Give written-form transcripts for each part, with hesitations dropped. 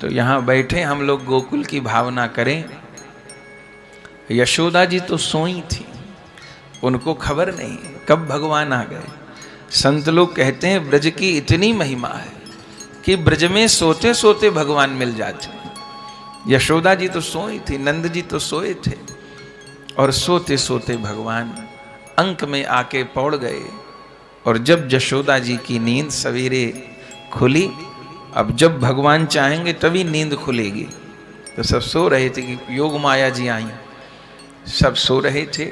तो यहाँ बैठे हम लोग गोकुल की भावना करें। यशोदा जी तो सोई थी, उनको खबर नहीं कब भगवान आ गए। संत लोग कहते हैं ब्रज की इतनी महिमा है कि ब्रज में सोते सोते भगवान मिल जाते हैं। यशोदा जी तो सोई थी, नंद जी तो सोए थे, और सोते सोते भगवान अंक में आके पौड़ गए। और जब यशोदा जी की नींद सवेरे खुली, अब जब भगवान चाहेंगे तभी नींद खुलेगी। तो सब सो रहे थे कि योग माया जी आई, सब सो रहे थे,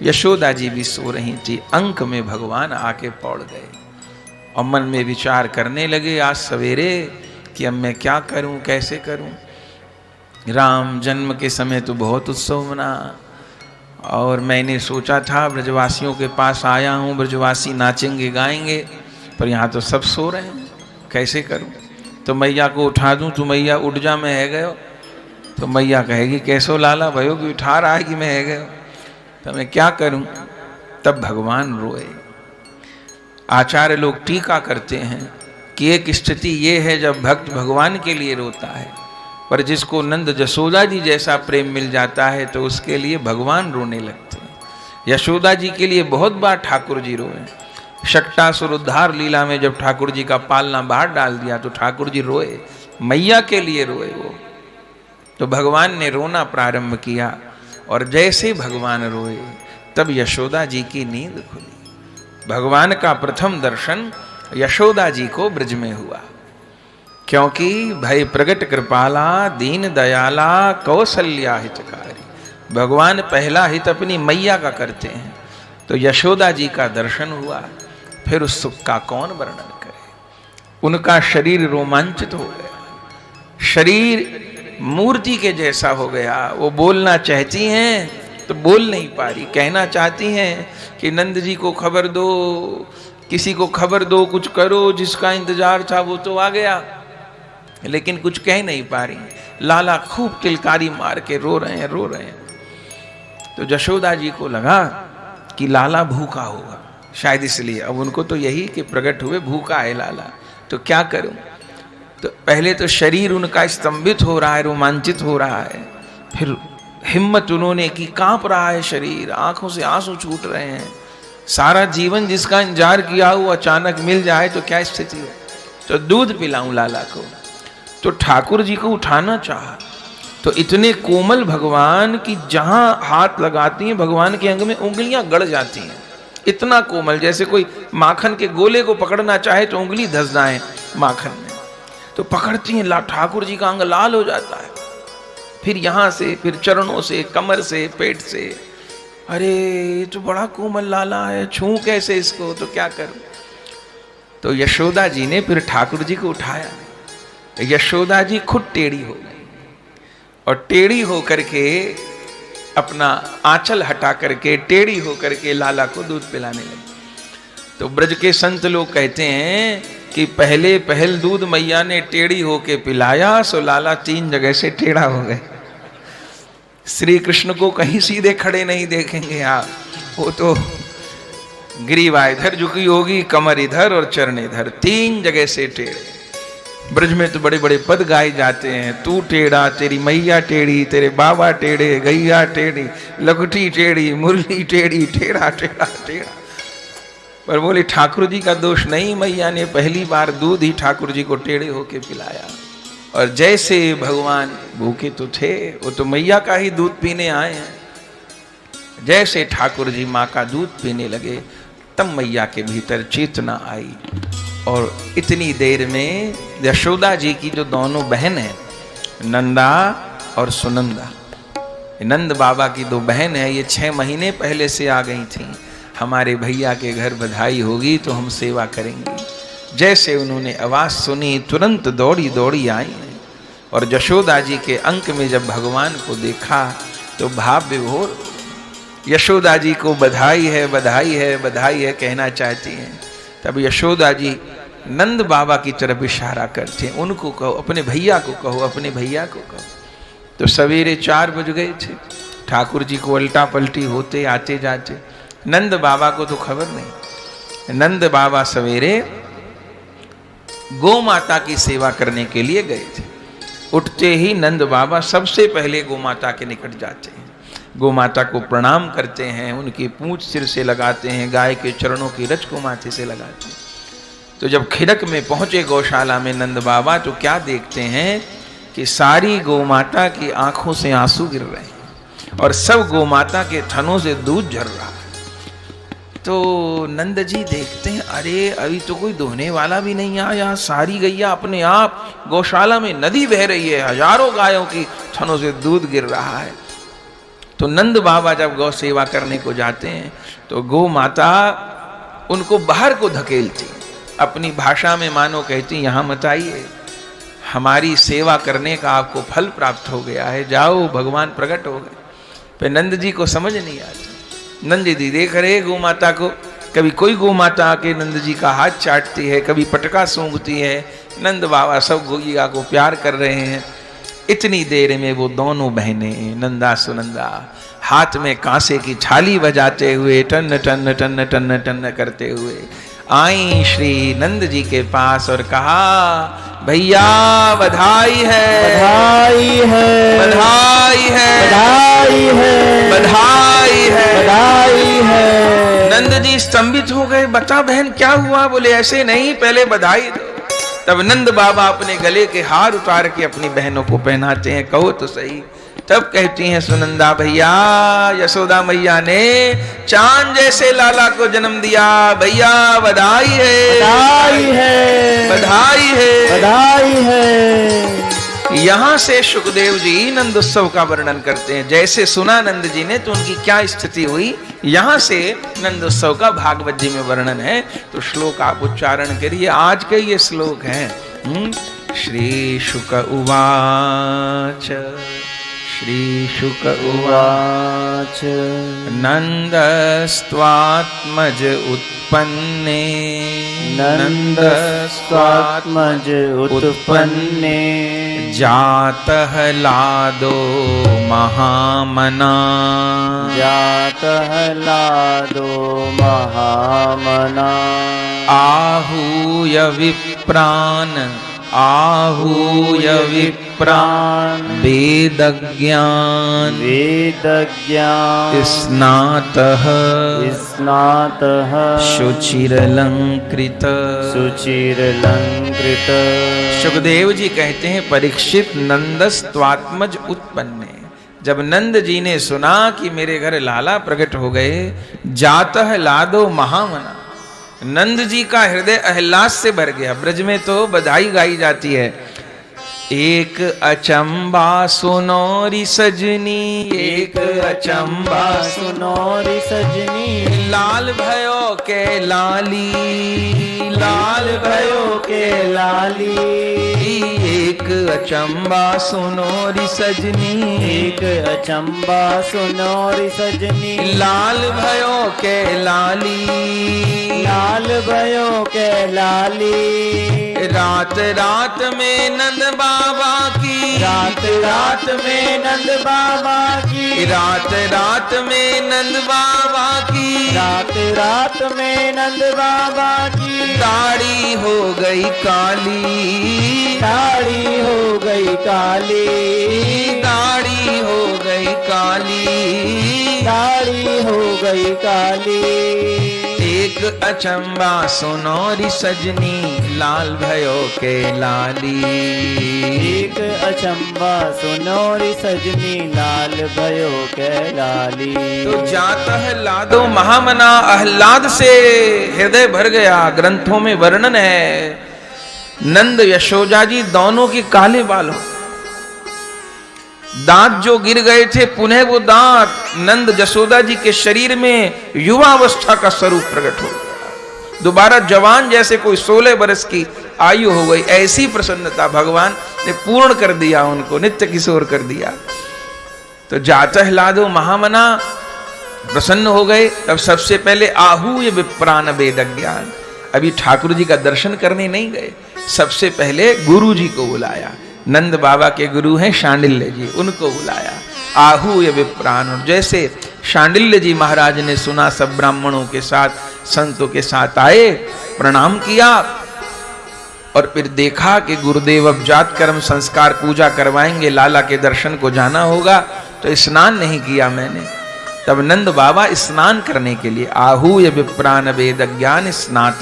यशोदा जी भी सो रही थी। अंक में भगवान आके पौड़ गए और मन में विचार करने लगे आज सवेरे कि अब मैं क्या करूं, कैसे करूं। राम जन्म के समय तो बहुत उत्सव मना, और मैंने सोचा था ब्रजवासियों के पास आया हूँ, ब्रजवासी नाचेंगे गाएंगे, पर यहाँ तो सब सो रहे हैं, कैसे करूँ। तो मैया को उठा दूँ तो मैया उठ जा मैं है गयो, तो मैया कहेगी कैसो लाला भयो कि उठा रहा है कि मैं है गयो, तो मैं क्या करूँ। तब भगवान रोए। आचार्य लोग टीका करते हैं कि एक स्थिति ये है जब भक्त भगवान के लिए रोता है, पर जिसको नंद यशोदा जी जैसा प्रेम मिल जाता है तो उसके लिए भगवान रोने लगते हैं। यशोदा जी के लिए बहुत बार ठाकुर जी रोए। शक्टासुर उद्धार लीला में जब ठाकुर जी का पालना बाहर डाल दिया तो ठाकुर जी रोए, मैया के लिए रोए वो। तो भगवान ने रोना प्रारंभ किया, और जैसे भगवान रोए तब यशोदा जी की नींद खुली। भगवान का प्रथम दर्शन यशोदा जी को ब्रज में हुआ, क्योंकि भय प्रगट कृपाला दीन दयाला कौशल्या हितकारी। भगवान पहला हित अपनी मैया का करते हैं, तो यशोदा जी का दर्शन हुआ। फिर उस सुख का कौन वर्णन करे। उनका शरीर रोमांचित हो गया, शरीर मूर्ति के जैसा हो गया। वो बोलना चाहती हैं तो बोल नहीं पा रही, कहना चाहती हैं कि नंद जी को खबर दो, किसी को खबर दो, कुछ करो। जिसका इंतजार था वो तो आ गया, लेकिन कुछ कह नहीं पा रही। लाला खूब तिलकारी मार के रो रहे हैं। तो यशोदा जी को लगा कि लाला भूखा होगा, शायद इसलिए। अब उनको तो यही कि प्रकट हुए भूखा है लाला, तो क्या करूं। तो पहले तो शरीर उनका स्तंभित हो रहा है, रोमांचित हो रहा है। फिर हिम्मत उन्होंने की, कांप रहा है शरीर, आंखों से आंसू छूट रहे हैं। सारा जीवन जिसका इंतजार किया वो अचानक मिल जाए तो क्या स्थिति हो। तो दूध पिलाऊं लाला को। तो ठाकुर जी को उठाना चाहा, तो इतने कोमल भगवान की जहां हाथ लगाती हैं भगवान के अंग में उंगलियां गड़ जाती हैं। इतना कोमल, जैसे कोई माखन के गोले को पकड़ना चाहे तो उंगली धस जाए माखन में, तो पकड़ती हैं। ठाकुर जी का अंग लाल हो जाता है, फिर यहां से, फिर चरणों से, कमर से, पेट से। अरे ये तो बड़ा कोमल लाला है, छू कैसे इसको, तो क्या करूं। तो यशोदा जी ने फिर ठाकुर जी को उठाया। यशोदा जी खुद टेढ़ी हो गई, और टेढ़ी होकर के अपना आंचल हटा करके टेढ़ी होकर के लाला को दूध पिलाने लगी। तो ब्रज के संत लोग कहते हैं कि पहले पहल दूध मैया ने टेढ़ी होके पिलाया, सो लाला 3 जगह से टेढ़ा हो गए। श्री कृष्ण को कहीं सीधे खड़े नहीं देखेंगे आप, वो तो ग्रीवा इधर झुकी होगी, कमर इधर और चरण इधर, 3 जगह से टेढ़े। ब्रज में तो बड़े बड़े पद गाए जाते हैं, तू टेढ़ा, तेरी मैया टेढ़ी, तेरे बाबा टेढ़े, गैया टेढ़ी, लखटी टेढ़ी, मुरली टेढ़ी, टेढ़ा टेढ़ा टेढ़ा। पर बोले ठाकुर जी का दोष नहीं, मैया ने पहली बार दूध ही ठाकुर जी को टेढ़े होके पिलाया। और जैसे भगवान भूखे तो थे, वो तो मैया का ही दूध पीने आए हैं। जैसे ठाकुर जी माँ का दूध पीने लगे, तब मैया के भीतर चेतना आई। और इतनी देर में यशोदा जी की जो दोनों बहन हैं, नंदा और सुनंदा, नंद बाबा की 2 बहन है, ये 6 महीने पहले से आ गई थी। हमारे भैया के घर बधाई होगी तो हम सेवा करेंगे। जैसे उन्होंने आवाज सुनी तुरंत दौड़ी दौड़ी आई, और यशोदा जी के अंक में जब भगवान को देखा तो भाव विभोर। यशोदा जी को बधाई है, बधाई है, बधाई है कहना चाहती हैं। तब यशोदा जी नंद बाबा की तरफ इशारा करते हैं, उनको कहो, अपने भैया को कहो, अपने भैया को कहो। तो सवेरे 4 बज गए थे, ठाकुर जी को उल्टा पलटी होते आते जाते। नंद बाबा को तो खबर नहीं। नंद बाबा सवेरे गौ माता की सेवा करने के लिए गए थे। उठते ही नंद बाबा सबसे पहले गोमाता के निकट जाते हैं, गोमाता को प्रणाम करते हैं, उनकी पूंछ सिर से लगाते हैं, गाय के चरणों की रच को माथे से लगाते हैं। तो जब खिड़क में पहुंचे गौशाला में नंद बाबा, तो क्या देखते हैं कि सारी गोमाता की आंखों से आंसू गिर रहे हैं और सब गोमाता के थनों से दूध झर रहा है। तो नंद जी देखते हैं, अरे अभी तो कोई दोहने वाला भी नहीं आया, सारी गैया अपने आप, गौशाला में नदी बह रही है, हजारों गायों की थनों से दूध गिर रहा है। तो नंद बाबा जब गौ सेवा करने को जाते हैं तो गौ माता उनको बाहर को धकेलती, अपनी भाषा में मानो कहती, यहाँ मत आइए, हमारी सेवा करने का आपको फल प्राप्त हो गया है, जाओ भगवान प्रकट हो गए। पर नंद जी को समझ नहीं आता। नंद जी देख रहे गौ माता को, कभी कोई गौ माता आके नंद जी का हाथ चाटती है, कभी पटका सूंघती है। नंद बाबा सब गौया को प्यार कर रहे हैं। इतनी देर में वो दोनों बहनें नंदा सुनंदा हाथ में कांसे की थाली बजाते हुए टन टन टन टन टन करते हुए आई श्री नंद जी के पास और कहा, भैया बधाई है, बधाई है, बधाई है, बधाई है, बधाई है, बधाई है। नंद जी स्तंभित हो गए। बता बहन क्या हुआ? बोले ऐसे नहीं, पहले बधाई दो। तब नंद बाबा अपने गले के हार उतार के अपनी बहनों को पहनाते हैं। कहो तो सही। तब कहती हैं सुनंदा, भैया यशोदा मैया ने चांद जैसे लाला को जन्म दिया, भैया बधाई है, बधाई है, बधाई है, बधाई है। यहां से सुखदेव जी नंदोत्सव का वर्णन करते हैं। जैसे सुना नंद जी ने तो उनकी क्या स्थिति हुई, यहां से नंदोत्सव का भागवत जी में वर्णन है। तो श्लोक आप उच्चारण करिए। आज के ये श्लोक हैं। श्री शुक उवाच, श्री शुक उवाच, नंदस्त्वात्मज उत्पन्ने, नंदस्त्वात्मज उत्पन्ने, जातः लादो महामना, जातः लादो महामना, आहूय विप्रान, आहूय विप्रान, वेदज्ञान, वेदज्ञान, स्नातः, स्नातः, शुचिरलंकृत, शुचिरलंकृत। सुखदेव जी कहते हैं, परीक्षित नंदस्त्वात्मज उत्पन्ने। जब नंद जी ने सुना कि मेरे घर लाला प्रकट हो गए, जातः लादो महामना, नंद जी का हृदय अहलास से भर गया। ब्रज में तो बधाई गाई जाती है। एक अचंबा सुनोरी सजनी, एक अचंबा सुनोरी सजनी, लाल भयो के लाली, लाल भयो के लाली, एक अचंबा सुनोरी सजनी, एक अचंबा सुनोरी सजनी, लाल भयो के लाली, लाल भयो के लाली। रात रात में नंद बाबा की, रात रात में नंद बाबा की, रात रात में नंद बाबा की, रात रात में नंद बाबा की, दाढ़ी हो गई काली, दाढ़ी हो गई काली, दाढ़ी हो गई काली, दाढ़ी हो गई काली। एक अचंबा सुनोरी सजनी, लाल भयो के लाली, एक अचंबा सुनोरी सजनी, लाल भयो के लाली। तो जातः लादो महामना, आह्लाद से हृदय भर गया। ग्रंथों में वर्णन है, नंद यशोदा जी दोनों के काले बाल हो, दांत जो गिर गए थे पुनः वो दांत नंद यशोदा जी के शरीर में युवावस्था का स्वरूप प्रकट हो गया। दोबारा जवान जैसे कोई 16 वर्ष की आयु हो गई। ऐसी प्रसन्नता भगवान ने पूर्ण कर दिया, उनको नित्य किशोर कर दिया। तो जातः लादो महामना, प्रसन्न हो गए। तब सबसे पहले आहूय विप्रान वेदज्ञान, अभी ठाकुर जी का दर्शन करने नहीं गए, सबसे पहले गुरु जी को बुलाया। नंद बाबा के गुरु हैं शांडिल्य जी, उनको बुलाया। आहूय विप्रान, और जैसे शांडिल्य जी महाराज ने सुना, सब ब्राह्मणों के साथ संतों के साथ आए, प्रणाम किया। और फिर देखा कि गुरुदेव अब जात कर्म संस्कार पूजा करवाएंगे, लाला के दर्शन को जाना होगा, तो स्नान नहीं किया मैंने। तब नंद बाबा स्नान करने के लिए आहूय विप्रान वेद ज्ञान स्नात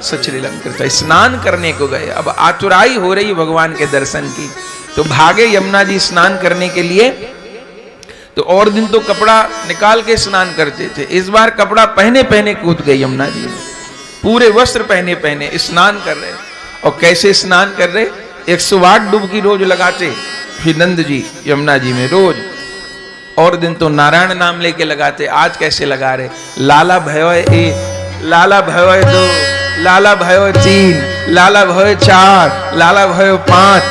सचरिलंकृत, स्नान करने को गए। अब आतुराई हो रही भगवान के दर्शन की, तो भागे यमुना जी स्नान करने के लिए। तो और दिन तो कपड़ा निकाल के स्नान करते थे, इस बार कपड़ा पहने पहने कूद गए यमुना जी में, पूरे वस्त्र पहने पहने स्नान कर रहे। और कैसे स्नान कर रहे, 108 डुबकी रोज लगाते फिर नंद जी यमुना जी में रोज। और दिन तो नारायण नाम लेके लगाते। आज कैसे लगा रहे, लाला भयो 1, लाला भयो 2, लाला भयो 3, लाला भयो 4, लाला भयो 5,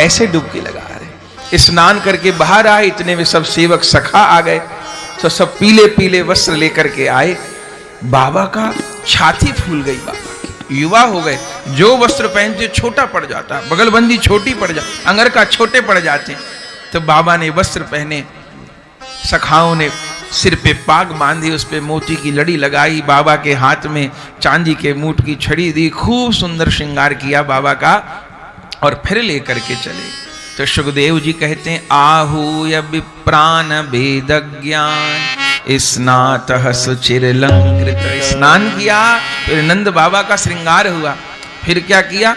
ऐसे डुबकी लगा रहे। स्नान करके बाहर आए, इतने में सब सेवक सखा आ गए, तो सब पीले पीले वस्त्र लेकर के आए। बाबा का छाती फूल गई, बाबा युवा हो गए। जो वस्त्र पहनते छोटा पड़ जाता, बगलबंदी छोटी पड़ जा, अंगरखा छोटे पड़ जाते। तो बाबा ने वस्त्र पहने, सखाओं ने सिर पे पाग बांधी, उस पे मोती की लड़ी लगाई, बाबा के हाथ में चांदी के मूठ की छड़ी दी, खूब सुंदर श्रृंगार किया बाबा का, और फिर लेकर के चले। तो सुखदेव जी कहते हैं आहूय विप्रान वेद ज्ञान स्नातः सुचिरलंकृत, स्नान किया, फिर नंद बाबा का श्रृंगार हुआ। फिर क्या किया,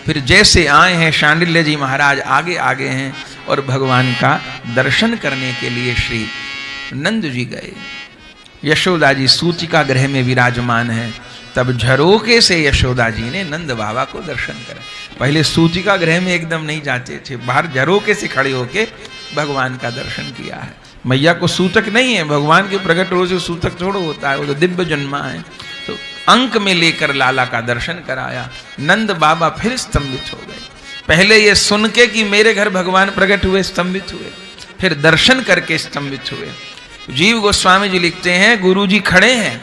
फिर जैसे आए हैं शांडिल्य जी महाराज आगे आगे हैं, और भगवान का दर्शन करने के लिए श्री नंद जी गए। यशोदा जी सूतिका गृह में विराजमान है। तब झरोके से यशोदा जी ने नंद बाबा को दर्शन करा। पहले सूतिका गृह में एकदम नहीं जाते थे, बाहर झरोके से खड़े होके भगवान का दर्शन किया है। मैया को सूतक नहीं है, भगवान के प्रकट रोज सूतक थोड़ा होता है, वो तो दिव्य जन्मा है। तो अंक में लेकर लाला का दर्शन कराया। नंद बाबा फिर स्तंभित हो गए। पहले ये सुन के कि मेरे घर भगवान प्रकट हुए स्तंभित हुए, फिर दर्शन करके स्तंभित हुए। जीव गोस्वामी जी लिखते हैं गुरु जी खड़े हैं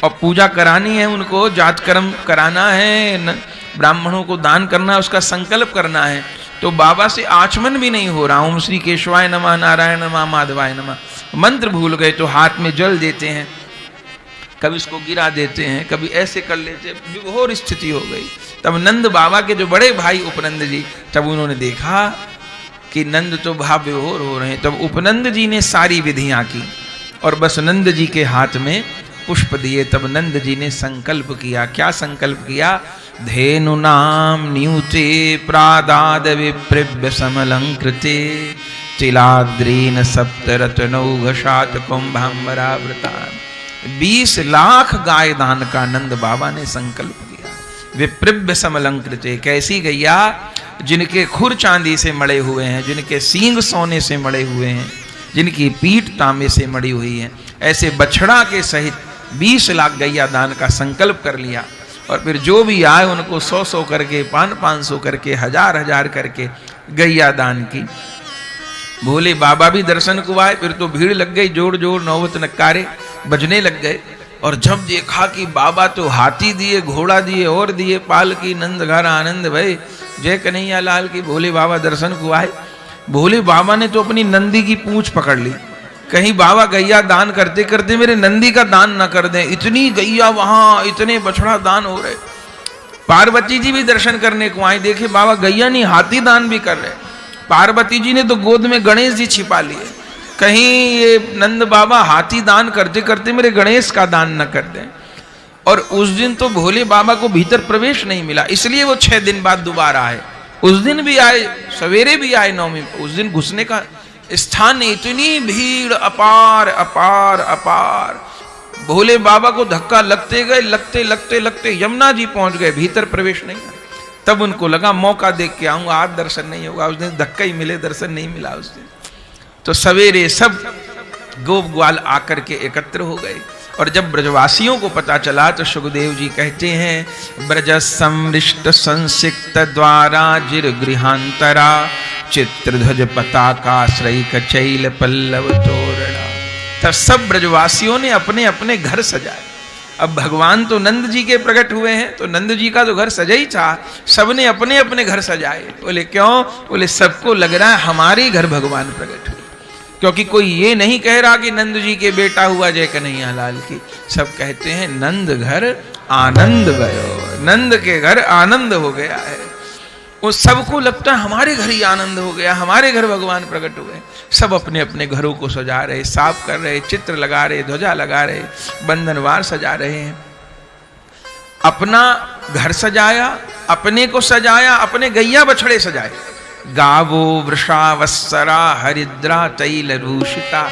और पूजा करानी है, उनको जात कर्म कराना है, ब्राह्मणों को दान करना है, उसका संकल्प करना है। तो बाबा से आचमन भी नहीं हो रहा। ओम श्री केशवाय नमः, नारायण नमः, माधवाय नमः, मंत्र भूल गए तो हाथ में जल देते हैं, कभी इसको गिरा देते हैं, कभी ऐसे कर लेते हैं, विभोर स्थिति हो गई। तब नंद बाबा के जो बड़े भाई उपनंद जी, तब उन्होंने देखा कि नंद तो भाव विभोर हो रहे हैं। तब उपनंद जी ने सारी विधियां की और बस नंद जी के हाथ में पुष्प दिए। तब नंद जी ने संकल्प किया। क्या संकल्प किया, धेनु नाम न्यूते प्रादाद विप्रिव्य समलंकृते तिलाद्रीन सप्तरत्नौघशात कुंभांबरावृतान। 20 लाख गाय दान का नंद बाबा ने संकल्प किया। विप्रिव्य समलंकृते, कैसी गैया, जिनके खुर चांदी से मड़े हुए हैं, जिनके सींग सोने से मड़े हुए हैं, जिनकी पीठ तांबे से मड़ी हुई है, ऐसे बछड़ा के सहित 20 लाख गैया दान का संकल्प कर लिया। और फिर जो भी आए उनको 100-100 करके, 500-500 करके, 1000-1000 करके गैया दान की। भोले बाबा भी दर्शन को आए। फिर तो भीड़ लग गई, जोड़ जोड़ नौबत नक्कारे बजने लग गए। और जब देखा कि बाबा तो हाथी दिए, घोड़ा दिए और दिए, पालकी, नंद घर आनंद भय, जय कन्हैया लाल की, भोले बाबा दर्शन को आए। भोले बाबा ने तो अपनी नंदी की पूंछ पकड़ ली, कहीं बाबा गैया दान करते करते मेरे नंदी का दान न कर दें। इतनी गैया वहां, इतने बछड़ा दान हो रहे। पार्वती जी भी दर्शन करने को आई, देखे बाबा गैया नहीं हाथी दान भी कर रहे। पार्वती जी ने तो गोद में गणेश जी छिपा लिए, कहीं ये नंद बाबा हाथी दान करते करते मेरे गणेश का दान न कर दें। और उस दिन तो भोले बाबा को भीतर प्रवेश नहीं मिला, इसलिए वो 6 दिन बाद दोबारा आए। उस दिन भी आए, सवेरे भी आए नवमी। उस दिन घुसने का स्थान नहीं, इतनी भीड़, अपार अपार अपार। भोले बाबा को धक्का लगते गए, लगते लगते लगते यमुना जी पहुंच गए, भीतर प्रवेश नहीं। तब उनको लगा मौका देख के आऊंगा, आज दर्शन नहीं होगा। उस दिन धक्का ही मिले, दर्शन नहीं मिला उस दिन। तो सवेरे सब गोप ग्वाल आकर के एकत्र हो गए। और जब ब्रजवासियों को पता चला तो सुखदेव जी कहते हैं ब्रज समृष्ट संसिक्त द्वारा जिर गृहांतरा चित्रध्वज पताका श्रैक चैल पल्लव तोरणा। तब सब ब्रजवासियों ने अपने अपने घर सजाए। अब भगवान तो नंद जी के प्रकट हुए हैं, तो नंद जी का तो घर सजा ही था, सबने अपने अपने घर सजाए। बोले क्यों? बोले सबको लग रहा है हमारे घर भगवान प्रकट हुए, क्योंकि कोई ये नहीं कह रहा कि नंद जी के बेटा हुआ जय कन्हैया लाल की। सब कहते हैं नंद घर आनंद भयो। नंद के घर आनंद हो गया है। वो सबको लगता है हमारे घर ही आनंद हो गया, हमारे घर भगवान प्रकट हुए। सब अपने अपने घरों को सजा रहे, साफ कर रहे, चित्र लगा रहे, ध्वजा लगा रहे, बंधनवार सजा रहे हैं। अपना घर सजाया, अपने को सजाया, अपने गैया बछड़े सजाए। गावो वृषा वत्सरा हरिद्रा तैल रूषिता।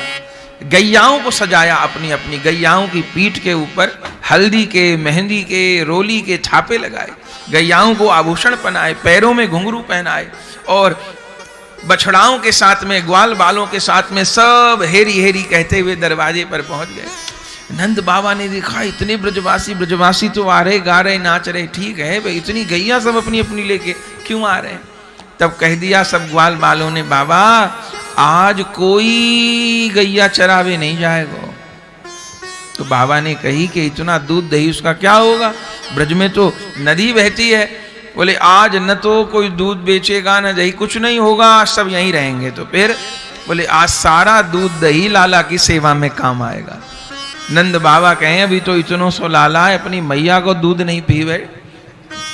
गैयाओं को सजाया, अपनी अपनी गैयाओं की पीठ के ऊपर हल्दी के, मेहंदी के, रोली के छापे लगाए। गैयाओं को आभूषण पहनाए, पैरों में घुंघरू पहनाए और बछड़ाओं के साथ में, ग्वाल बालों के साथ में सब हेरी हेरी कहते हुए दरवाजे पर पहुंच गए। नंद बाबा ने देखा इतने ब्रजवासी तो आ रहे, गा रहे, नाच रहे, ठीक है भाई, इतनी गैया सब अपनी अपनी लेके क्यों आ रहे हैं? तब कह दिया सब ग्वाल बालों ने, बाबा आज कोई गैया चरावे नहीं जाएगा। तो बाबा ने कही कि इतना दूध दही उसका क्या होगा, ब्रज में तो नदी बहती है। बोले आज न तो कोई दूध बेचेगा न दही, कुछ नहीं होगा, सब यहीं रहेंगे। तो फिर बोले आज सारा दूध दही लाला की सेवा में काम आएगा। नंद बाबा कहें अभी तो इतनों सो लाला है, अपनी मैया को दूध नहीं पीवे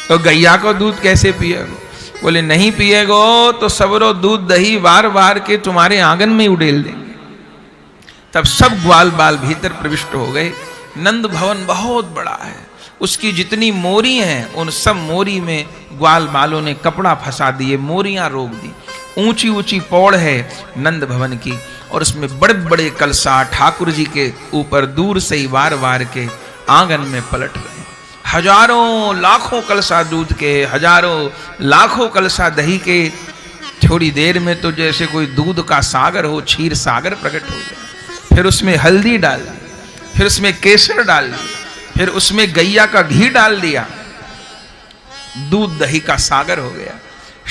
तो गैया को दूध कैसे पिएगो? बोले नहीं पिएगो तो सबरो दूध दही बार बार के तुम्हारे आंगन में उड़ेल देंगे। तब सब ग्वाल बाल भीतर प्रविष्ट हो गए। नंद भवन बहुत बड़ा है, उसकी जितनी मोरी हैं उन सब मोरी में ग्वाल बालों ने कपड़ा फंसा दिए, मोरियां रोक दी। ऊंची ऊंची पौड़ है नंद भवन की और उसमें बड़े बड़े कलसा ठाकुर जी के ऊपर दूर से ही वार वार के आंगन में पलट रहे। हजारों लाखों कलसा दूध के, हजारों लाखों कलसा दही के। थोड़ी देर में तो जैसे कोई दूध का सागर हो, क्षीर सागर प्रकट हो गया। फिर उसमें हल्दी डाल दी, फिर उसमें केसर डाल दी, फिर उसमें गैया का घी डाल दिया, दूध दही का सागर हो गया।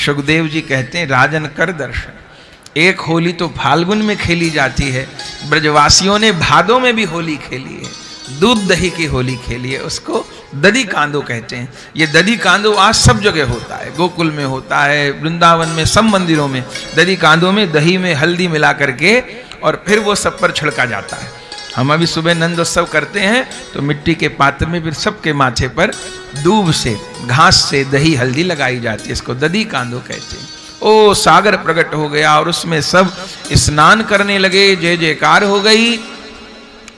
सुखदेव जी कहते हैं राजन कर दर्शन। एक होली तो फाल्गुन में खेली जाती है, ब्रजवासियों ने भादों में भी होली खेली है, दूध दही की होली खेली है, उसको दधी कांदो कहते हैं। ये दधी कांदो आज सब जगह होता है, गोकुल में होता है, वृंदावन में, सब मंदिरों में दधी कांदो में दही में हल्दी मिला करके और फिर वो सब पर छिड़का जाता है। हम अभी सुबह नंदोत्सव करते हैं तो मिट्टी के पात्र में फिर सबके माथे पर दूब से, घास से दही हल्दी लगाई जाती है, इसको दधी कांदो कहते हैं। ओ सागर प्रकट हो गया और उसमें सब स्नान करने लगे, जय जयकार हो गई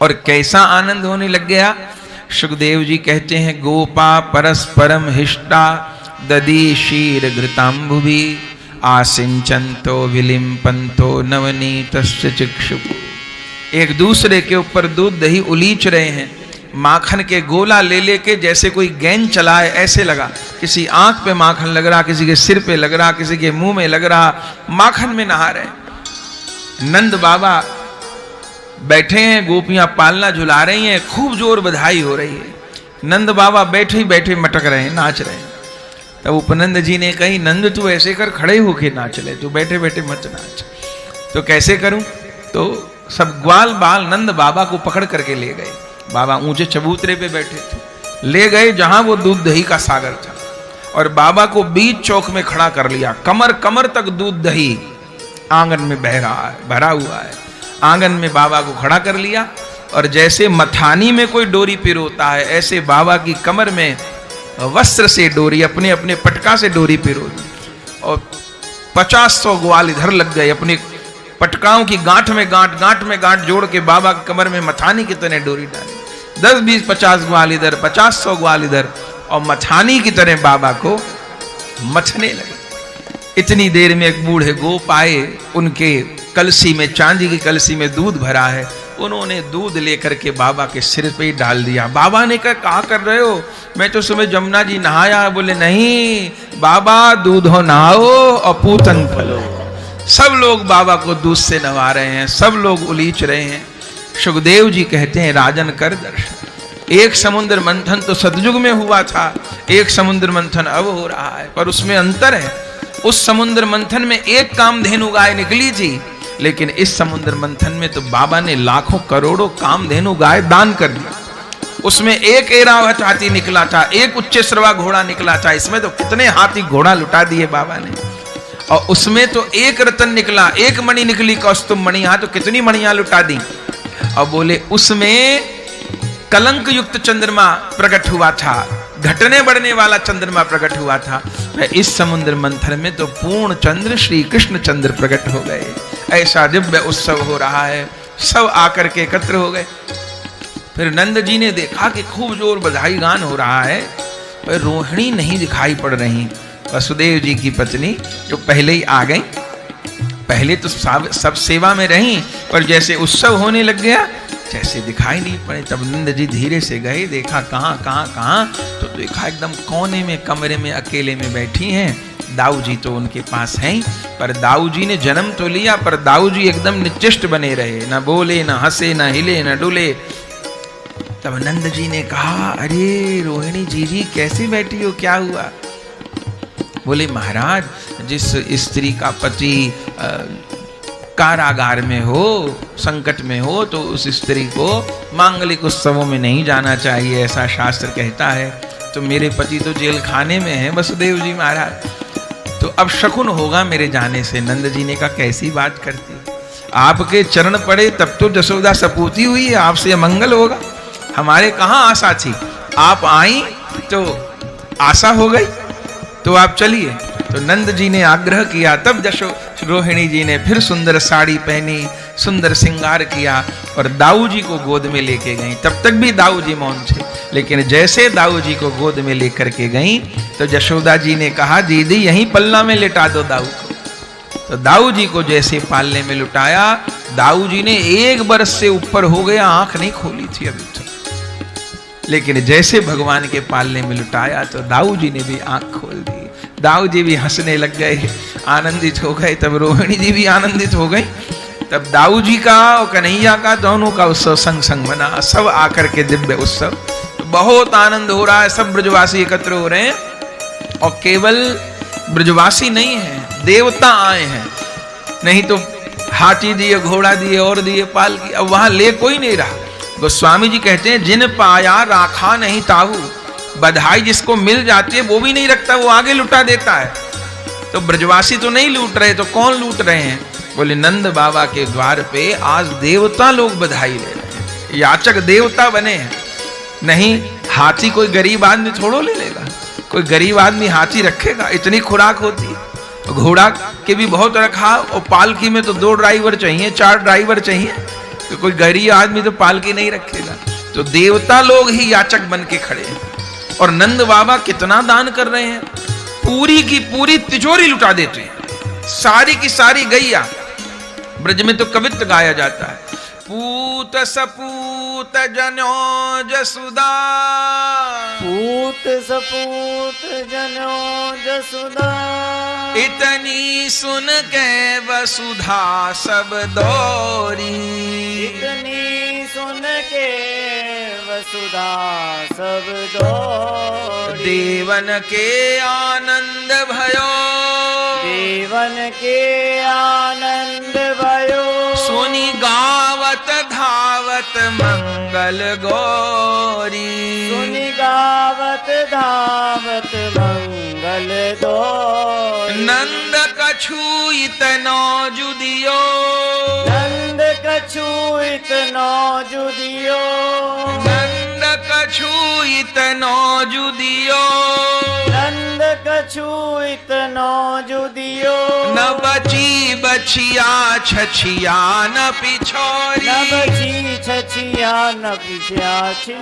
और कैसा आनंद होने लग गया। सुखदेव जी कहते हैं गोपा परस्परम हिष्टा दधी क्षीर घृतांबुभि आसिंचंतो विलिम्पंतो नवनीतस्य चिक्षुः। एक दूसरे के ऊपर दूध दही उलीच रहे हैं, माखन के गोला ले लेके जैसे कोई गेंद चलाए ऐसे लगा। किसी आंख पे माखन लग रहा, किसी के सिर पे लग रहा, किसी के मुंह में लग रहा, माखन में नहा रहे। नंद बाबा बैठे हैं, गोपियां पालना झुला रही हैं, खूब जोर बधाई हो रही है। नंद बाबा बैठे ही बैठे मटक रहे हैं, नाच रहे हैं। तब उपनंद जी ने कही नंद तू ऐसे कर, खड़े होके नाच ले, तू बैठे बैठे मत नाच। तो कैसे करूं? तो सब ग्वाल बाल नंद बाबा को पकड़ करके ले गए। बाबा ऊंचे चबूतरे पे बैठे थे, ले गए जहां वो दूध दही का सागर था और बाबा को बीच चौक में खड़ा कर लिया। कमर कमर तक दूध दही आंगन में बह रहा है, भरा हुआ है। आंगन में बाबा को खड़ा कर लिया और जैसे मथानी में कोई डोरी पिरोता है ऐसे बाबा की कमर में वस्त्र से डोरी, अपने अपने पटका से डोरी पिरो दी और 50-100 ग्वाल इधर लग गए। अपने पटकाओं की गांठ में गांठ जोड़ के बाबा की कमर में मथानी की तरह डोरी डाली। 10-20-50 ग्वाल इधर, 50-100 ग्वाल इधर और मथानी की तरह बाबा को मथने लगे। इतनी देर में एक बूढ़े गोप आए, उनके कलसी में, चांदी की कलसी में दूध भरा है। उन्होंने दूध लेकर के बाबा के सिर पे ही डाल दिया। बाबा ने कहा क्या कर रहे हो? मैं तो सुबह जमुना जी नहाया। बोले नहीं बाबा, दूध हो नहाओ और पूतन फलो। सब लोग बाबा को दूध से नवा रहे हैं, सब लोग उलीच रहे हैं। सुखदेव जी कहते हैं राजन कर दर्शन। एक समुद्र मंथन तो सतयुग में हुआ था, एक समुद्र मंथन अब हो रहा है, पर उसमें अंतर है। उस समुद्र मंथन में एक कामधेनु गाय निकली थी, लेकिन इस समुद्र मंथन में तो बाबा ने लाखों करोड़ों कामधेनु गाय दान कर दी। उसमें एक एरावत हाथी निकला था, एक उच्च श्रवा घोड़ा निकला था। इसमें तो कितने हाथी घोड़ा लुटा दिए बाबा ने। और उसमें तो एक रतन निकला, एक मणि निकली कौस्तुभ मणि, यहां तो कितनी मणियां लुटा दी। और बोले उसमें कलंक युक्त चंद्रमा प्रकट हुआ था, घटने बढ़ने वाला चंद्रमा प्रकट हुआ था, इस समुद्र मंथन में तो पूर्ण चंद्र श्री कृष्ण चंद्र प्रकट हो गए। ऐसा दिव्य उत्सव हो रहा है, सब आकर के एकत्र हो गए। फिर नंद जी ने देखा कि खूब जोर बधाई गान हो रहा है, पर रोहिणी नहीं दिखाई पड़ रही, वसुदेव जी की पत्नी जो पहले ही आ गई। पहले तो सब सेवा में रही, पर जैसे उत्सव होने लग गया जैसे दिखाई नहीं पड़े। तब नंद जी धीरे से गए, देखा कहाँ, तो देखा एकदम कोने में कमरे में अकेले में बैठी हैं। दाऊ जी तो उनके पास हैं, पर दाऊ जी ने जन्म तो लिया, पर दाऊ जी एकदम निश्चिष्ट बने रहे, न बोले, न हंसे, न हिले, न डुले। तब नंद जी ने कहा, अरे रोहिणी जी कैसे बैठी हो, क्या हुआ? बोले, महाराज, जिस स्त्री का पति कारागार में हो, संकट में हो, तो उस स्त्री को मांगलिक उत्सवों में नहीं जाना चाहिए, ऐसा शास्त्र कहता है। तो मेरे पति तो जेल खाने में हैं वसुदेव जी महाराज, तो अब शकुन होगा मेरे जाने से। नंद जी ने कहा, कैसी बात करती, आपके चरण पड़े तब तो जसोदा सपूती हुई है, आपसे अमंगल होगा। हमारे कहाँ आशा थी, आप आई तो आशा हो गई, तो आप चलिए। तो नंद जी ने आग्रह किया, तब रोहिणी जी ने फिर सुंदर साड़ी पहनी, सुंदर श्रृंगार किया और दाऊ जी को गोद में लेके गई। तब तक भी दाऊ जी मौन थे, लेकिन जैसे दाऊ जी को गोद में लेकर के गई तो जशोदा जी ने कहा, दीदी यहीं पल्ला में लिटा दो दाऊ को। तो दाऊ जी को जैसे पालने में लुटाया, दाऊ जी ने 1 बरस से ऊपर हो गया, आंख नहीं खोली थी अभी तक, लेकिन जैसे भगवान के पालने में लुटाया तो दाऊ जी ने भी आंख खोल दी। दाऊ जी भी हंसने लग गए, आनंदित हो गए। तब रोहिणी जी भी आनंदित हो गई। तब दाऊ जी का और कन्हैया का दोनों का उत्सव संग संग बना, सब आकर के दिव्य उत्सव। तो बहुत आनंद हो रहा है, सब ब्रजवासी एकत्र हो रहे हैं। और केवल ब्रजवासी नहीं है, देवता आए हैं। नहीं तो हाथी दिए, घोड़ा दिए और दिए, पालकी, अब वहां ले कोई नहीं रहा। गोस्वामी जी कहते हैं, जिन पाया राखा नहीं ताहू, बधाई जिसको मिल जाती है वो भी नहीं रखता, वो आगे लुटा देता है। तो ब्रजवासी तो नहीं लूट रहे, तो कौन लूट रहे हैं? बोले, नंद बाबा के द्वार पे आज देवता लोग बधाई ले रहे हैं, याचक देवता बने हैं। नहीं, हाथी कोई गरीब आदमी थोड़ो ले लेगा, कोई गरीब आदमी हाथी रखेगा? इतनी खुराक होती है। घोड़ा के भी बहुत रखा, और पालकी में तो 2 ड्राइवर चाहिए, 4 ड्राइवर चाहिए, तो कोई गरीब आदमी तो पालकी नहीं रखेगा। तो देवता लोग ही याचक बन के खड़े हैं। और नंद बाबा कितना दान कर रहे हैं, पूरी की पूरी तिजोरी लुटा देते हैं, सारी की सारी गैया। ब्रज में तो कवित्व गाया जाता है, पूत सपूत जनो जसुदा, पूत सपूत जनो जसुदा, इतनी सुन के वसुधा सब दौरी, इतनी सुन के वसुधा सब दौरी। देवन के आनंद भयो, देवन के आनंद भयो, सुनि गावत धावत मंगल गौरी, सुनि गावत धावत मंगल गौरी। नंद कछु इतनो जुदियो, नंद कछु इतनो जुदियो, नंद कछु इतनो जुदियो, नंद कछु इतनो जुदियो। न बची बछिया छछिया न पिछोरी, न बची छछिया न पिछिया छी।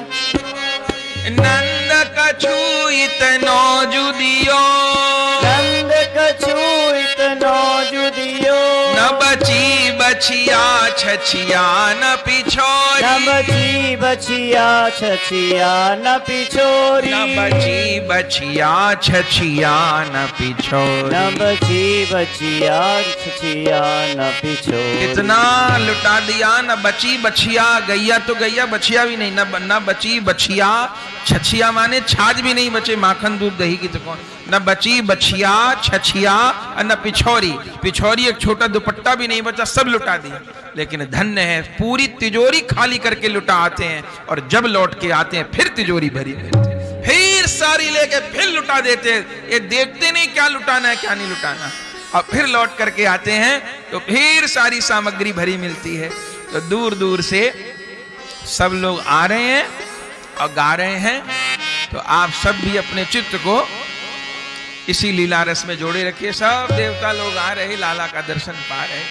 नंद कछु इतनो जुदियो, नंद कछु इतनो जुदियो, न बची बछिया छछिया न पिछोरी, न बची बछिया छछिया न पिछोरी, न बची बछिया छछिया न पिछोरी। न बची बछिया छछिया न पिछोरी। कितना लुटा दिया, न बची बछिया, गैया तो गैया, बछिया भी नहीं, न बची बछिया, छछिया माने छाछ भी नहीं बचे, माखन दूध दही की तो कौन। न बची बछिया छछिया और न पिछौरी, पिछौरी एक छोटा दुपट्टा भी नहीं बचा, सब लुटा दिया। लेकिन धन्य है, पूरी तिजोरी खाली करके लुटा आते हैं, और जब लौट के आते हैं फिर तिजोरी भरी मिलती है, फिर सारी लेके फिर लुटा देते हैं। ये देखते नहीं क्या लुटाना है क्या नहीं लुटाना, और फिर लौट करके आते हैं तो फिर सारी सामग्री भरी मिलती है। तो दूर दूर से सब लोग आ रहे हैं और गा रहे हैं, तो आप सब भी अपने चित्त को इसी लीला रस में जोड़े रखिए। सब देवता लोग आ रहे, लाला का दर्शन पा रहे,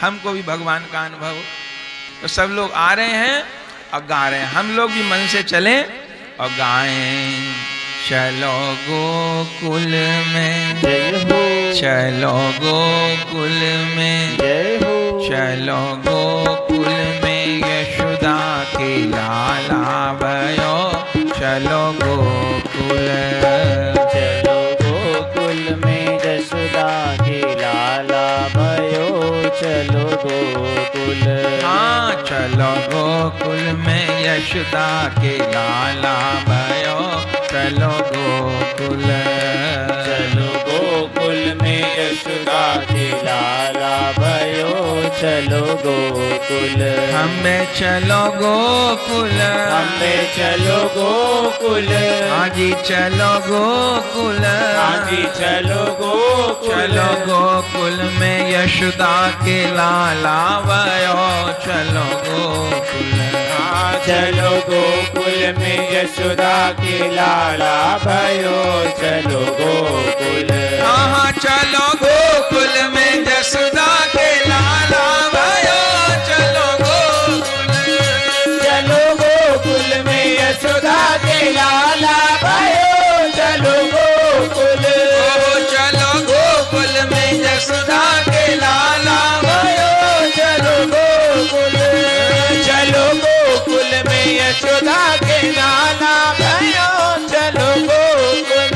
हमको भी भगवान का अनुभव। तो सब लोग आ रहे हैं और गा रहे हैं, हम लोग भी मन से चलें और गाएं। चलो गोकुल में जय हो, चलो गोकुल में जय हो, चलो गोकुल में यशोदा के लाला भयो। चलो गोकुल, चलो गोकुल में यशोदा के लाला भयो। चलो गोकुल, हाँ चलो गोकुल में यशोदा के लाला भयो। चलो गोकुल, चलो गोकुल में यशोदा के लाला भयो। चलो गोकुल, हमें चलो गोकुल, हमें चलो गोकुल, हाँ जी चलो गोकुल, हाँ जी चलो गोकुल, चलो गोकुल में यशोदा के लाला भयो। चलो गोकुल, हाँ चलो गोकुल में यशोदा के लाला भयो। चलो गोकुल, हाँ चलो गोकुल में यशोदा के लाला भयो। चलो गोकुल, चलो गोकुल में यशोदा के लाला भयो। चलो गोकुल, चलो गोकुल में यशोदा के लाला भयो। चलो गोकुल, चलो गोकुल में यशोदा के लाला भयो। चलो गोकुल,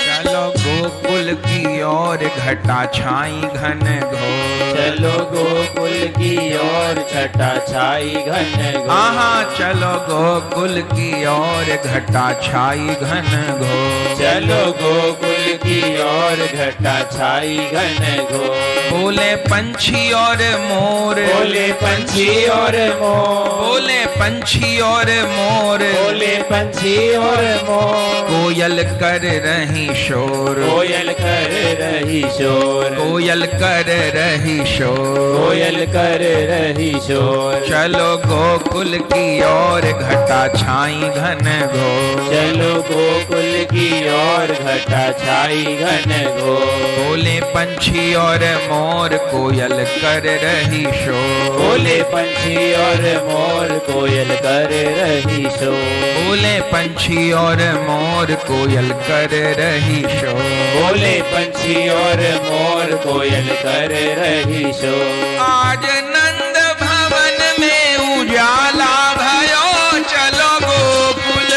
चलो गोकुल की ओर घटा छाई घन घोर। चलो गोकुल की ओर छटा छाई घन घोर। हाँ चलो गोकुल की ओर घटा छाई घन घोर। चलो गोकुल की ओर घटा छाई घन घोर। बोले पंछी और मोर, बोले पंछी और मोर, बोले पंछी और मोर, बोले पंछी और मोर। कोयल कर रही शोर, कोयल कर रही शोर, कोयल कर रही शोर। कोयल कर रही शोर। चलो गोकुल की ओर घटा छाई घन घोर। चलो गोकुल की ओर घटा छाई घन घोर। बोले पंछी और मोर, कोयल कर रही शोर। बोले पंछी और मोर, कोयल कर रही शोर। बोले पंछी और मोर, कोयल कर रही शोर। बोले पंछी और मोर, कोयल कर रही शोर। आज नंद भवन में उजाला भयो। चलो गोकुल,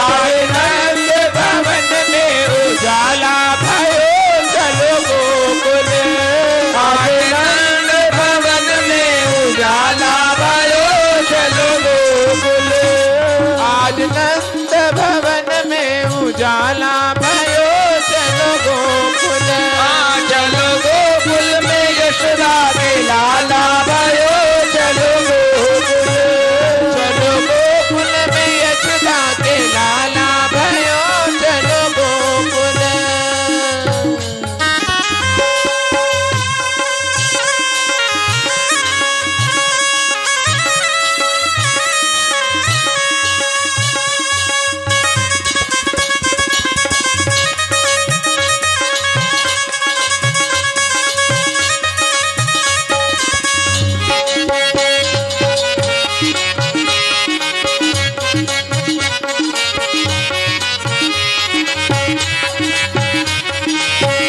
आज नंद भवन में उजाला भयो। चलो गोकुल, आज नंद भवन में उजाला भयो। चलो गोकुल, आज नंद भवन में उजाला भयो। चलो गोकुल, चलो गोकुल में यशोदा के लाला भयो। चलो गोकुल, चलो गोकुल में यशोदा के लाला भयो। चलो गोकुल,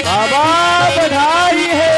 बाबा बधाई है।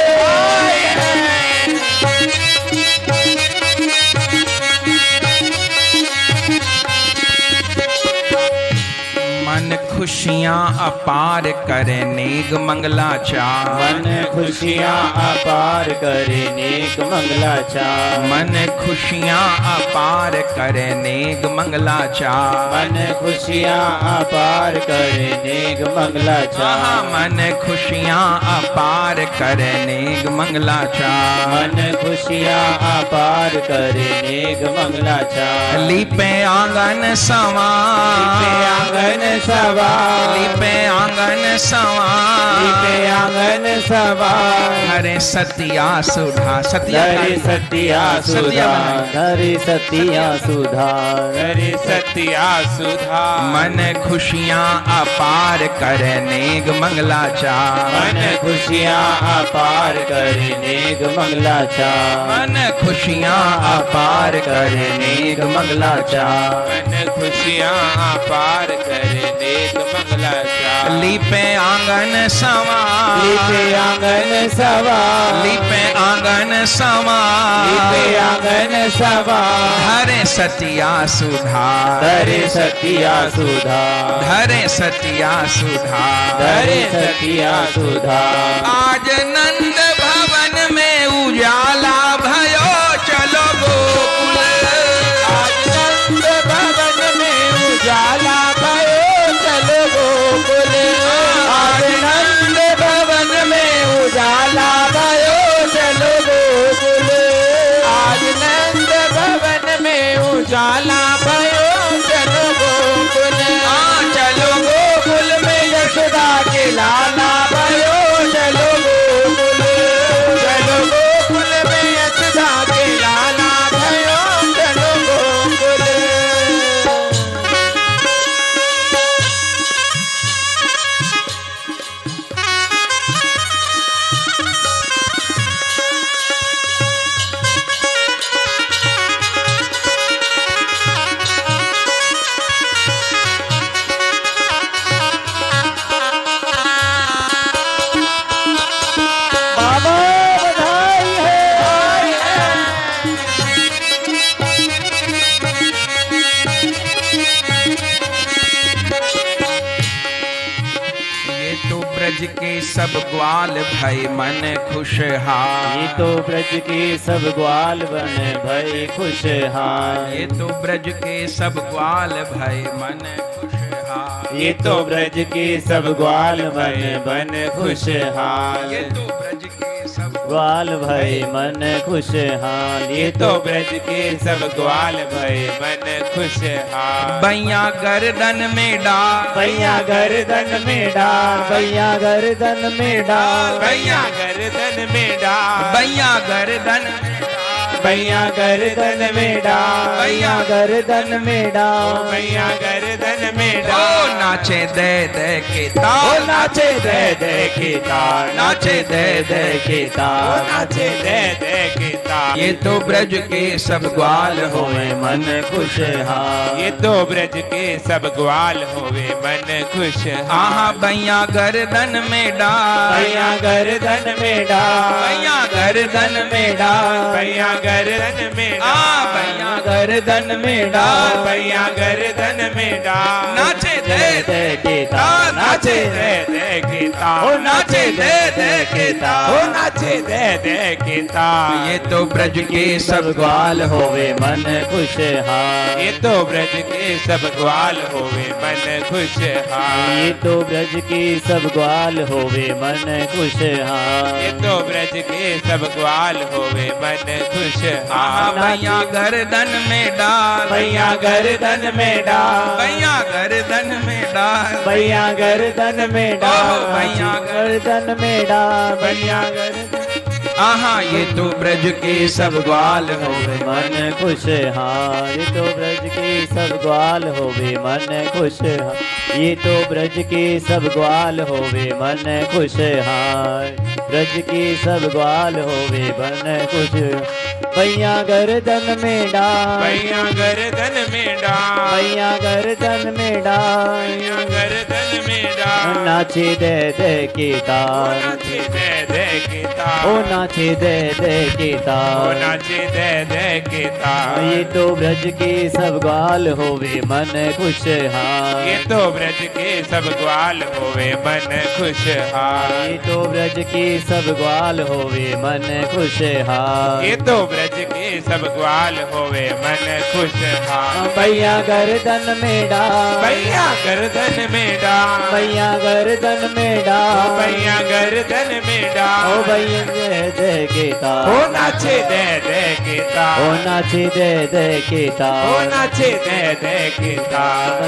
मन खुशियाँ अपार करे नेक मंगलाचार। मन खुशियाँ अपार करे नेक मंगलाचार। मन खुशियाँ अपार करे नेक मंगलाचार। मन खुशियाँ अपार करे नेक मंगलाचार। मन खुशियाँ अपार करे नेक मंगलाचार। मन खुशियाँ अपार करे नेक मंगलाचार। लीपे आंगन सवार, लीपे आंगन सवार। लीपे आंगन सवार, लीपे आंगन सवार, हरे सतिया सुधा, सतिया धरे सतिया सुधा, धरे सतिया सुधा, धरे सतिया सुधा। मन खुशियाँ अपार करे नेग मंगलाचार, मन खुशियाँ अपार करे नेग मंगलाचार, मन खुशियाँ अपार करे नेग मंगलाचार। मन खुशियाँ अपार करे नेग मंगलाचार। लीपे आंगन सवार, लीपे आंगन सवार, लीपे आंगन सवार, लीपे आंगन सवार, हरे सतिया सुधा, धरे सतिया सुधा, धरे सतिया सुधा, धरे सतिया सुधा। आज नंद भवन में उजाला भयो चलो गोकुल, आज नंद भवन में उजाला भयो चलो गोकुल, आज नंद भवन में उजाला भयो चलो गोकुल, आज नंद भवन में उजाला भयो चलो गोकुल, चलो गोकुल में यशोदा के लाला भयो चलो गोकुल, चलो गोकुल में यशोदा के लाला भयो चलो गोकुल। बाबा बधाई है। ये तो ब्रज के सब ग्वाल भय मन खुशहाल, ये तो ब्रज के सब ग्वाल बन भय खुशहाल, ये तो ब्रज के सब ग्वाल भय मन खुशहाल, ये तो ब्रज के सब ग्वाल बन खुशहाल, ये तो ब्रज के सब ग्वाल भय मन खुशहाल, ये तो ब्रज के सब ग्वाल मन खुशहाल। बैया गर्दन में डाल, भैया गर्दन में डाल, भैया गर्दन में डाल, भैया गर्दन में डाल, बैया गर्दन भैया गर्दन में डाल, भैया गर्दन में डाल, भैया गर्दन में ओ डाल। नाचे दे दे के ओ ताल, नाचे दे दे के ताल, नाचे दे दे के ओ ताल, नाचे दे दे के ताल। ये तो ब्रज के सब ग्वाल होवे मन खुशहाल, ये तो ब्रज के सब ग्वाल होवे मन खुशहाल। आहा बैया गर्दन में डाल, भैया गर्दन में डाल, बैया गर्दन में डाल, भैया गर्दन में आ डाल, बैया गर्दन में डाल, भैया गर्दन में डाल। नाचे दे दे के ताल, नाचे दे दे के ताल, ओ नाचे दे दे के ओ ताल। नाचे दे दे के ताल। ये तो ब्रज के सब ग्वाल होवे मन खुशहाल, ये तो ब्रज के सब ग्वाल होवे मन खुशहाल, ये तो ब्रज के सब ग्वाल होवे मन खुशहाल, ये तो ब्रज के सब ग्वाल होवे मन आहा खुशहाल। बैया गर्दन में डाल, भैया गर्दन में डाल, बैया गर्दन में डाल, भैया गर्दन में डाल, ओ भैया गर्दन में डाल, भैया गर्दन। आहा ये तो ब्रज के सब ग्वाल होवे मन खुशहाल, ये तो ब्रज के सब ग्वाल होवे मन खुशहाल, ये तो ब्रज के सब ग्वाल होवे मन खुशहाल, ब्रज के सब ग्वाल होवे मन खुश। भैया गर्दन में डाल, भैया गर्दन में डाल, भैया गर्दन में डाल, भैया गर्दन में डाल। नाचे दे दे के ताल, नाचे दे दे के ताल, ओ नाचे दे दे के ओ ताल, नाचे दे दे के ताल। ये तो ब्रज के सब ग्वाल होवे मन खुशहाल, ये तो ब्रज के सब ग्वाल होवे मन खुशहाल, ये तो ब्रज के सब ग्वाल होवे मन खुशहाल, ये तो ब्रज के सब ग्वाल होवे मन खुशहाल। भैया गर्दन में डाल, भैया गर्दन में डाल, भैया गर्दन में डाल, भैया गर्दन में ओ डाल, भैया दे दे के ओ तार, ओ नाचे दे दे के तार, ओ नाचे दे दे के तार, ओ नाचे दे दे के तार,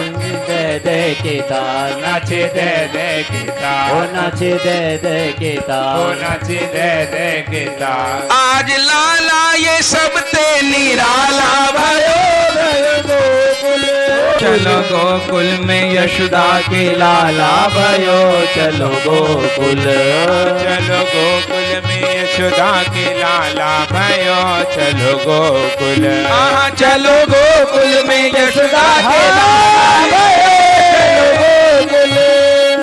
दे दे के तार, नाचे दे दे के तार, ओ नाचे दे दे के ओ तार, नाचे दे दे के तार। आज लाला ये सब ते निराला भयो। चलो गोकुल में यशोदा के लाला भयो। चलो गोकुल, चलो गोकुल में यशोदा के लाला भयो। चलो गोकुल, हाँ चलो गोकुल में यशोदा के लाला भयो।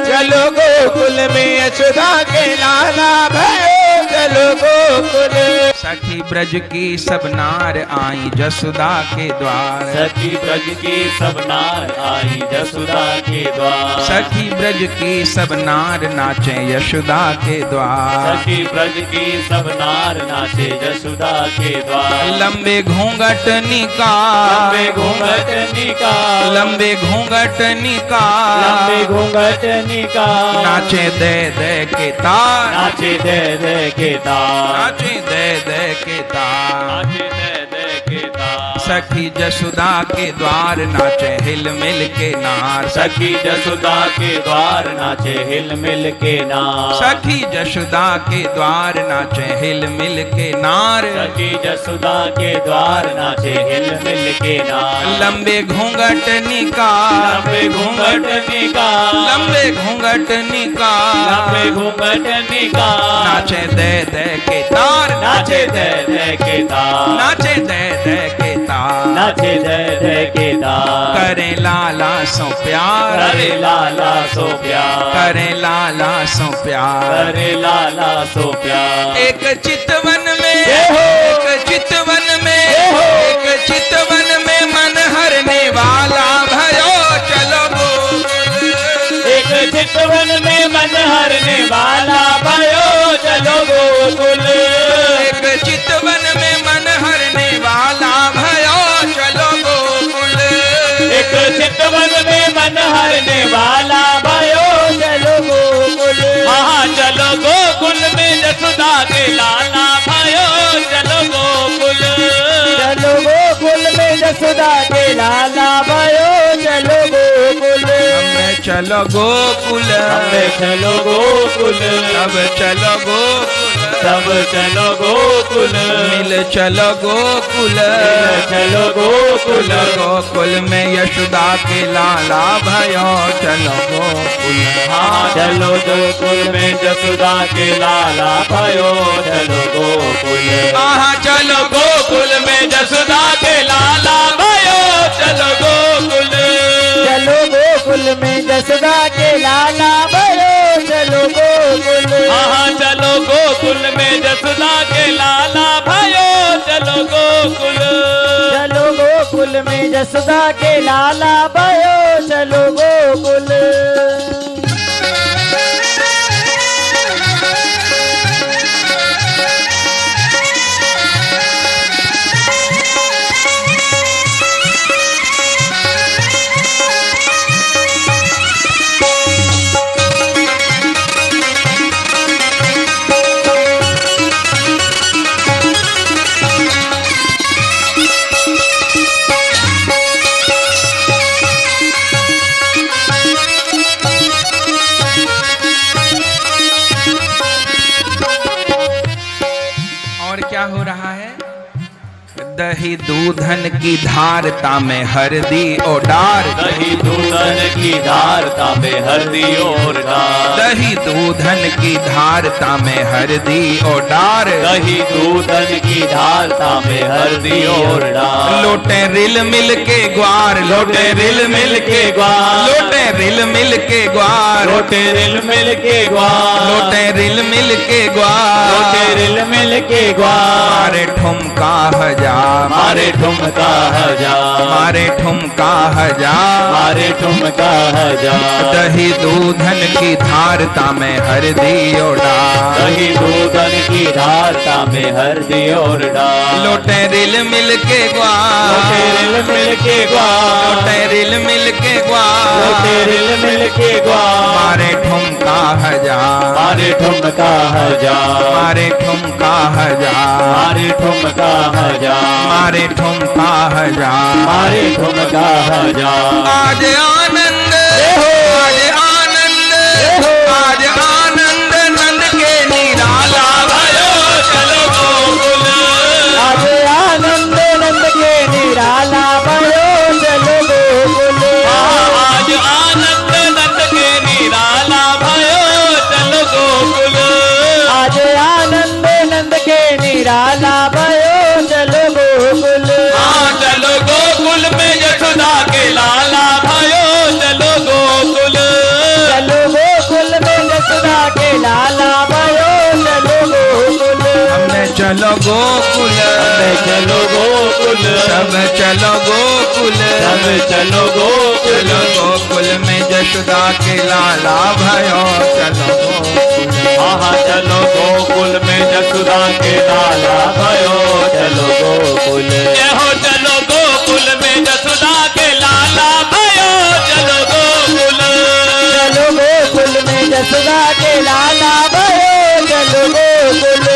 चलो गोकुल में यशोदा के लाला भयो। चलो गोकुल, सखी ब्रज की सब नार आई जसोदा के द्वार। सखी ब्रज की सब नार आई जसोदा के द्वार, सखी ब्रज की सब नार नाचे यशोदा के द्वार। सखी ब्रज की सब नार नाचे जसोदा के द्वार। लंबे घूंघट निकाल, लंबे घूंघट निकाल, लंबे घूंघट निकाल, लंबे घूंघट निकाल, नाचे दे दे के तार, नाचे दे दे के तार, नाचे दे दे के तार। नाचे दे दे के तार। सखी जसोदा के द्वार नाचे हिल मिल के नार। सखी जसोदा के द्वार नाचे हिल मिल के नार, सखी जसोदा के द्वार नाचे हिल मिल के नार। सखी जसोदा के द्वार नाचे हिल मिल के नार। लंबे घूंघट निकाल, लंबे घूंघट निकाल, लंबे घूंघट निकाल, लंबे घूंघट निकाल, नाचे दे दे के तार, नाचे दे दे के तार, नाचे दे दे के तार। नाचे दे दे के तार। करे लाला सो प्यार, करे लाला सो प्यार, करे लाला सो प्यार। करे लाला सो प्यार। एक चितवन में, एक चितवन में, एक चितवन में मन हरने वाला भयो। चलो गोकुल, एक चितवन में मन हरने वाला भयो। चलो गोकुल, एक चितवन में मन हरने वाला भयो। चलो गोकुल, एक चितवन में मन हरने वाला भयो। चलो गोकुल, हाँ चलो गोकुल में जसोदा के लाला भयो। चलो गोकुल, चलो गोकुल में जसोदा के लाला भयो। चलो गोकुल, चलो गोकुल, चलो गोकुल, अब चलो गोकुल, सब चलो गोकुल, मिल चलो गोकुल, चलो गोकुल, गोकुल में यशोदा के लाला भयो। चलो गोकुल, हाँ चलो गोकुल में जसोदा के लाला भयो। चलो गोकुल, हाँ चलो गोकुल में जसोदा के लाला भयो। चलो गोकुल, चलो गोकुल में जसोदा के लाला भयो। चलो गोकुल, हाँ चलो गोकुल में जसोदा के लाला भयो। चलो गोकुल, चलो गोकुल में जसोदा के लाला भयो। चलो गोकुल, हो रहा है। दही दूधन की धारता में हरदी और डार, दही दूधन की धारता में हरदी और डार, दही दूधन की धारता में हरदी और डार, दही दूधन की धारता में हरदी और डार। लोटे रिल मिल के ग्वार, लोटे रिल मिल के ग्वार, लोटे रिल मिल के ग्वार, लोटे रिल मिल के ग्वार, लोटे रिल मिल के ग्वार, लोटे रिल मिल के ग्वार। ठुमका हजार मारे ठुमका हजार, मारे ठुमका हजार, मारे ठुमका हजार। दही दूधन की धारता में हरदी ओढ़ा, दही दूधन की धारता में हरदी और डाल। लोटे रिल मिल के ग्वाल, लोटे रिल मिल के ग्वाल, लोटे रिल मिल के ग्वाल, लोटे रिल मिल के ग्वाल। मारे ठुमका हजार, मारे ठुमका हजार, मारे ठुमका हजार, मारे ठुमका हजार, मारे ठुमका हजार। मारे ठुमका हजार। आज आनंद, आज आनंद, आज आनंद नंद के निराला भयो चलो गोकुल। आज आनंद नंद के निराला भयो चलो गोकुल। आज आनंद नंद के निराला भयो चलो गोकुल। आज आनंद नंद के निराला भयो चलो गोकुल। हाँ चलो गोकुल में यशोदा के लाला भयो चलो गोकुल। चलो गोकुल में यशोदा के लाला भयो चलो गोकुल। हमने चलो गोकुल, हमने चलो गोकुल, सब चलो गोकुल, सब चलो गोकुल। चलो गोकुल में यशोदा के लाला भयो चलो गोकुल। हाँ चलो गोकुल में यशोदा के लाला भयो चलो गोकुल। हो चलो गोकुल में यशोदा के लाला भयो चलो गोकुल। चलो गोकुल में यशोदा के लाला भयो चलो गोकुल।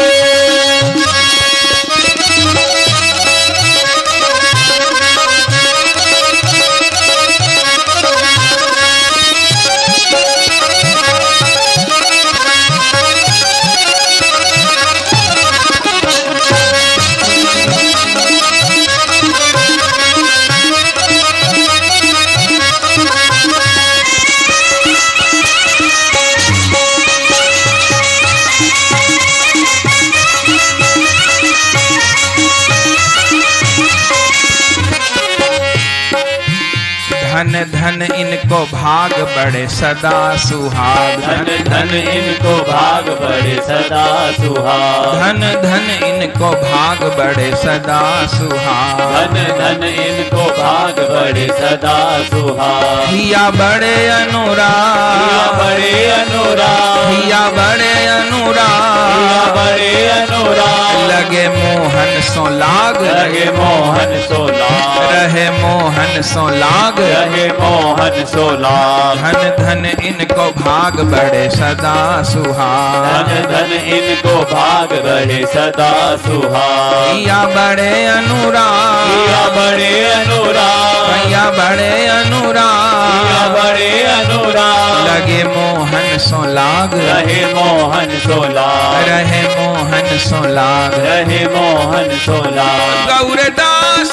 धन धन इनको भाग बड़े सदा सुहाग, धन धन इनको भाग बड़े सदा सुहाग। धन धन इनको भाग बड़े सदा सुहाग। धन धन इनको भाग बड़े सदा सुहाग। हिया बड़े अनुराग, हिया बड़े अनुराग, हिया बड़े हिया अनुराग, बड़े अनुराग। लगे मोहन सो लाग, लगे मोहन सो लाग, रहे मोहन सो लाग। रहे मोहन सो लाग। धन धन इनको भाग बड़े सदा सुहाग। धन धन इनको भाग बड़े सदा सुहाग। हिया बड़े अनुराग, हिया बड़े अनुराग, हिया बड़े हिया अनुराग, बड़े अनुराग। लगे मोहन सो लाग, रहे मोहन सो लाग, रहे मोहन सो लाग। रहे मोहन सो लाग। गौरदास,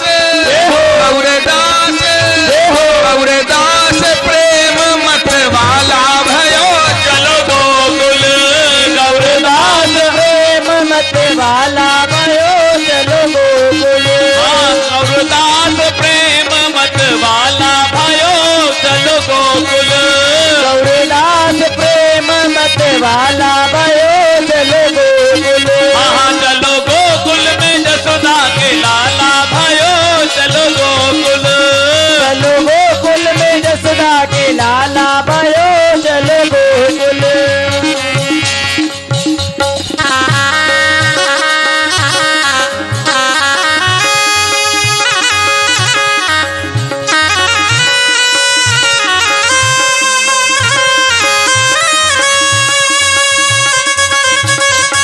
गौरदास, गौरदास प्रेम मत वाला भयो चलो गोकुल। गौरदास प्रेम मत वाला भयो चलो गोकुल। गौरदास प्रेम मत वाला भयो चलो गोकुल। गौरदास प्रेम मत वाला भयो चलो गोकुल। हाँ चलो गोकुल में यशोदा के लाला भयो चलो गोकुल। चलो गोकुल में यशोदा के लाला भयो चलो गोकुल।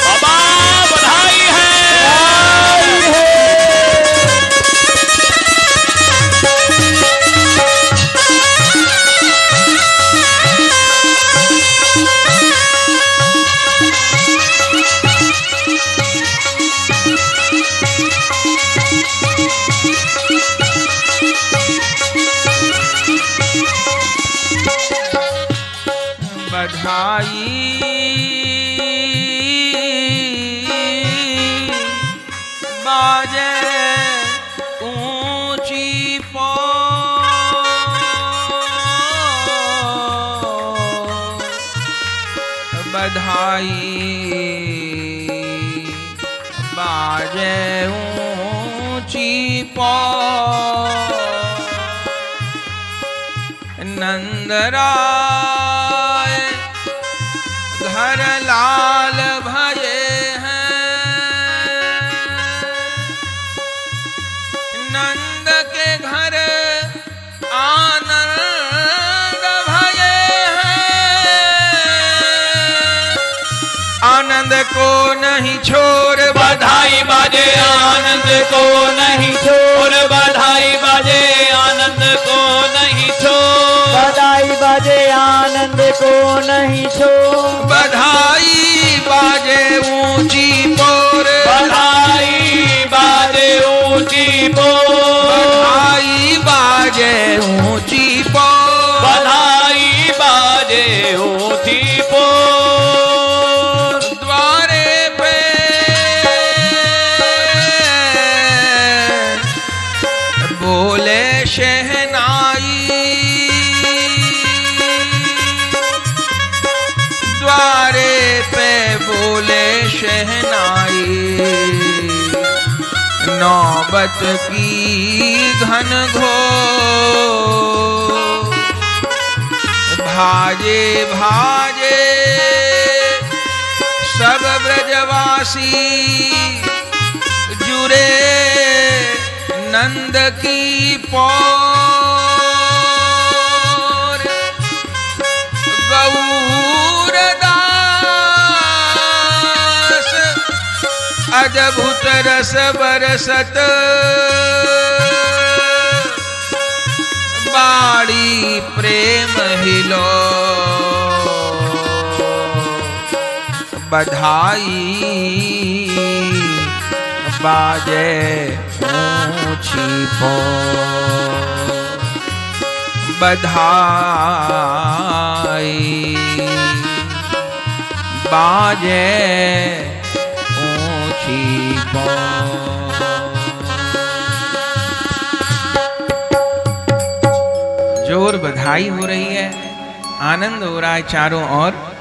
बाबा बधाई है। बधाई बाजे ऊंची पो बधाई बाजे ऊंची ऊंची पौर नंदराय घर लाल भये हैं। नंद के घर आनंद भये हैं। आनंद को नहीं छोड़ बधाई बाजे आनंद को नहीं छोड़, बधाई बाजे आनंद को नहीं छोड़, बधाई बाजे आनंद को नहीं छोड़, बधाई बाजे ऊंची पोर, बधाई बाजे ऊंची पोर, बधाई बाजे ऊंची पोर, बधाई बाजे ऊंची पोर। द्वारे पे बोले शहनाई, द्वारे पे बोले शहनाई। नौबत की घन घोर भाजे भाजे सब ब्रजवासी जुरे नंद की पौर। गौरदास अद्भुत रस बरसत बाड़ी प्रेम हिलो। बधाई बाजे ऊंची पौर, बधाई बाजे ऊंची पौर। जोर बधाई हो रही है, आनंद हो रहा है चारों ओर।